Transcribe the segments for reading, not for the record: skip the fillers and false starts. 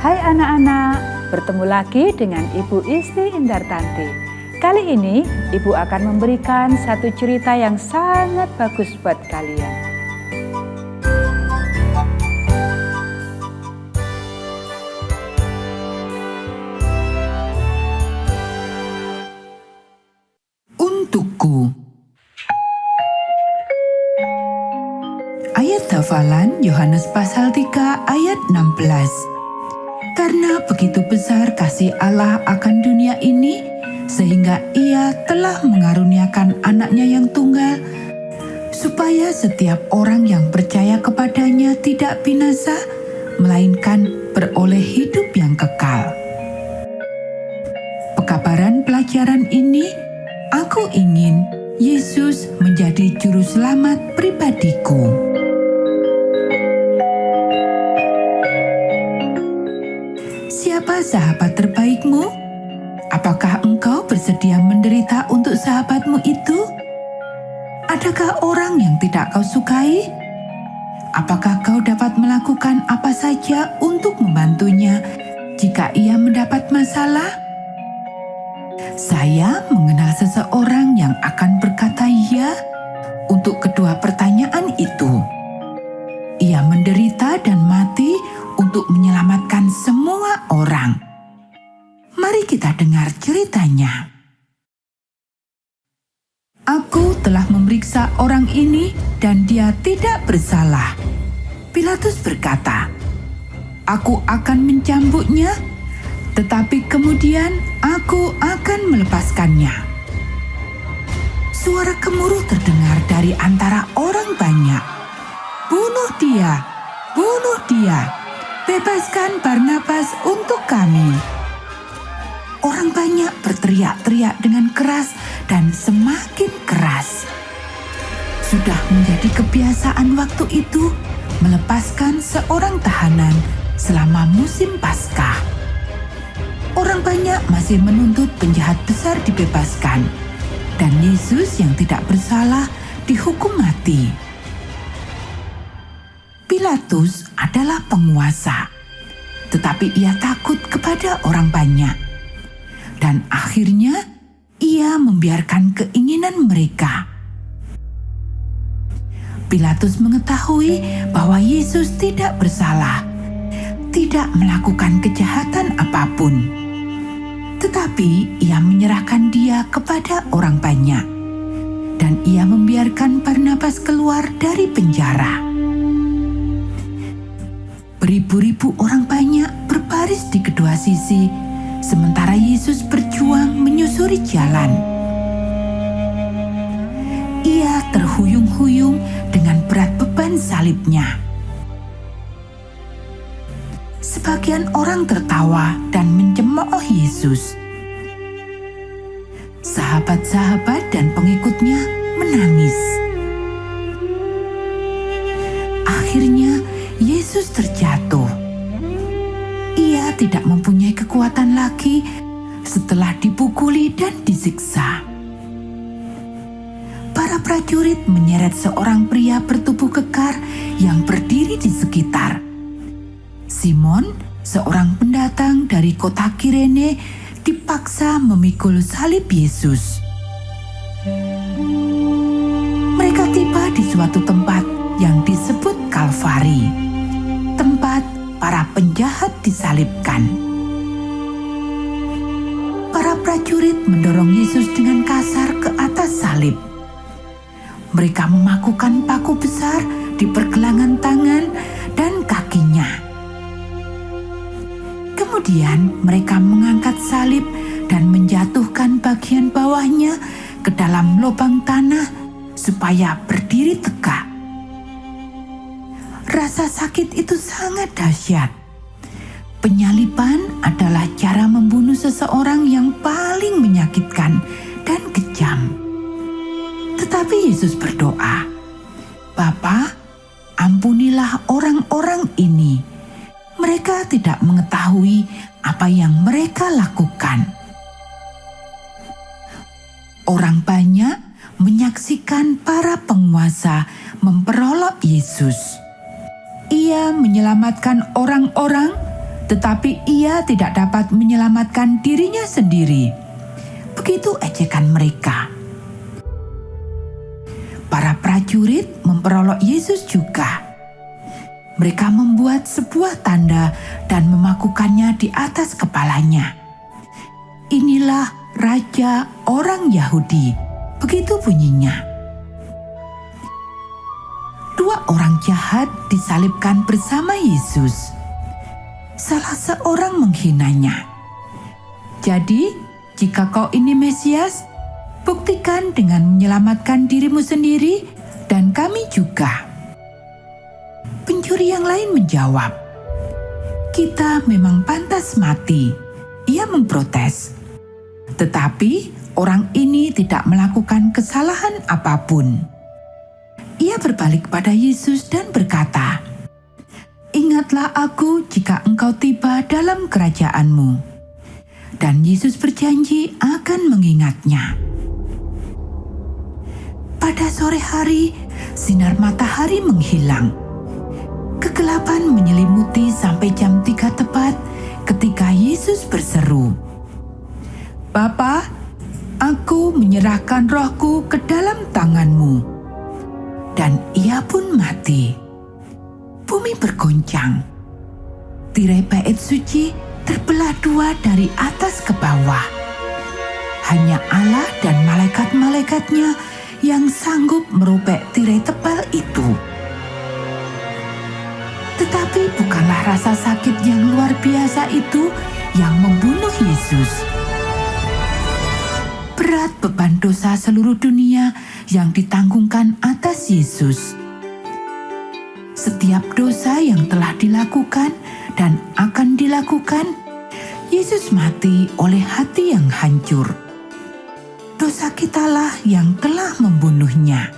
Hai anak-anak, bertemu lagi dengan Ibu Isti Indartanti. Kali ini Ibu akan memberikan satu cerita yang sangat bagus buat kalian. Untukku. Ayat hafalan Yohanes pasal 3 ayat 16. Karena begitu besar kasih Allah akan dunia ini, sehingga Ia telah mengaruniakan anaknya yang tunggal, supaya setiap orang yang percaya kepadanya tidak binasa, melainkan beroleh hidup yang kekal. Pekabaran pelajaran ini, aku ingin Yesus menjadi juru selamat pribadiku. Siapa sahabat terbaikmu? Apakah engkau bersedia menderita untuk sahabatmu itu? Adakah orang yang tidak kau sukai? Apakah kau dapat melakukan apa saja untuk membantunya jika ia mendapat masalah? Saya mengenal seseorang yang akan berkata ya untuk kedua pertanyaan itu. Ia menderita dan mati untuk menyelamatkan semua orang. Mari kita dengar ceritanya. Aku telah memeriksa orang ini dan dia tidak bersalah. Pilatus berkata, aku akan mencambuknya, tetapi kemudian aku akan melepaskannya. Suara gemuruh terdengar dari antara orang banyak. Bunuh dia, bunuh dia, bebaskan Barnabas untuk kami. Orang banyak berteriak-teriak dengan keras dan semakin keras. Sudah menjadi kebiasaan waktu itu melepaskan seorang tahanan selama musim Paskah. Orang banyak masih menuntut penjahat besar dibebaskan, dan Yesus yang tidak bersalah dihukum mati. Pilatus adalah penguasa, tetapi ia takut kepada orang banyak. Dan akhirnya ia membiarkan keinginan mereka. Pilatus mengetahui bahwa Yesus tidak bersalah, tidak melakukan kejahatan apapun. Tetapi ia menyerahkan dia kepada orang banyak. Dan ia membiarkan Barnabas keluar dari penjara. Beribu-ribu orang banyak berbaris di kedua sisi, sementara Yesus berjuang menyusuri jalan. Ia terhuyung-huyung dengan berat beban salibnya. Sebagian orang tertawa dan mencemooh Yesus. Sahabat-sahabat dan pengikutnya menangis. Akhirnya Yesus terjatuh. Ia tidak mempunyai kekuatan lagi setelah dipukuli dan disiksa. Para prajurit menyeret seorang pria bertubuh kekar yang berdiri di sekitar. Simon, seorang pendatang dari kota Kirene, dipaksa memikul salib Yesus. Mereka tiba di suatu tempat yang disebut Kalvari, tempat para penjahat disalibkan. Para prajurit mendorong Yesus dengan kasar ke atas salib. Mereka memakukan paku besar di pergelangan tangan dan kakinya. Kemudian mereka mengangkat salib dan menjatuhkan bagian bawahnya ke dalam lubang tanah supaya berdiri tegak. Rasa sakit itu sangat dahsyat. Penyaliban adalah cara membunuh seseorang yang paling menyakitkan dan kejam. Tetapi Yesus berdoa, "Bapa, ampunilah orang-orang ini. Mereka tidak mengetahui apa yang mereka lakukan." Orang banyak menyaksikan para penguasa memperolok Yesus. Ia menyelamatkan orang-orang tetapi ia tidak dapat menyelamatkan dirinya sendiri. Begitu ejekan mereka. Para prajurit memperolok Yesus juga. Mereka membuat sebuah tanda dan memakukannya di atas kepalanya. Inilah Raja orang Yahudi, begitu bunyinya. Dua orang jahat disalibkan bersama Yesus. Salah seorang menghinanya. Jadi, jika kau ini Mesias, buktikan dengan menyelamatkan dirimu sendiri dan kami juga. Pencuri yang lain menjawab, "Kita memang pantas mati." Ia memprotes. Tetapi orang ini tidak melakukan kesalahan apapun. Ia berbalik pada Yesus dan berkata, "Ingatlah aku jika engkau tiba dalam kerajaan-Mu." Dan Yesus berjanji akan mengingatnya. Pada sore hari, sinar matahari menghilang. Kegelapan menyelimuti sampai jam 3 tepat ketika Yesus berseru, "Bapa, aku menyerahkan rohku ke dalam tangan-Mu." Dan ia pun mati. Bumi bergoncang. Tirai bait suci terbelah dua dari atas ke bawah. Hanya Allah dan malaikat-malaikatnya yang sanggup merobek tirai tebal itu. Tetapi bukanlah rasa sakit yang luar biasa itu yang membunuh Yesus. Berat beban dosa seluruh dunia yang ditanggungkan atas Yesus. Setiap dosa yang telah dilakukan dan akan dilakukan, Yesus mati oleh hati yang hancur. Dosa kitalah yang telah membunuhnya.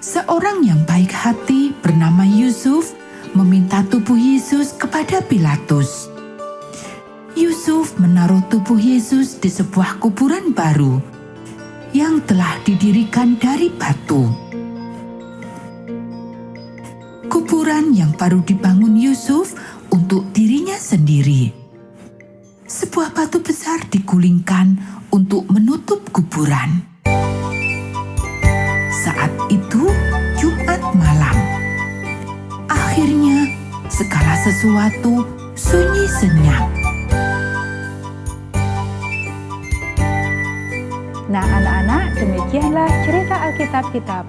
Seorang yang baik hati bernama Yusuf meminta tubuh Yesus kepada Pilatus. Yusuf menaruh tubuh Yesus di sebuah kuburan baru yang telah didirikan dari batu. Kuburan yang baru dibangun Yusuf untuk dirinya sendiri. Sebuah batu besar digulingkan untuk menutup kuburan. Saat itu Jumat malam. Akhirnya segala sesuatu sunyi senyap. Nah anak-anak, demikianlah cerita Alkitab kita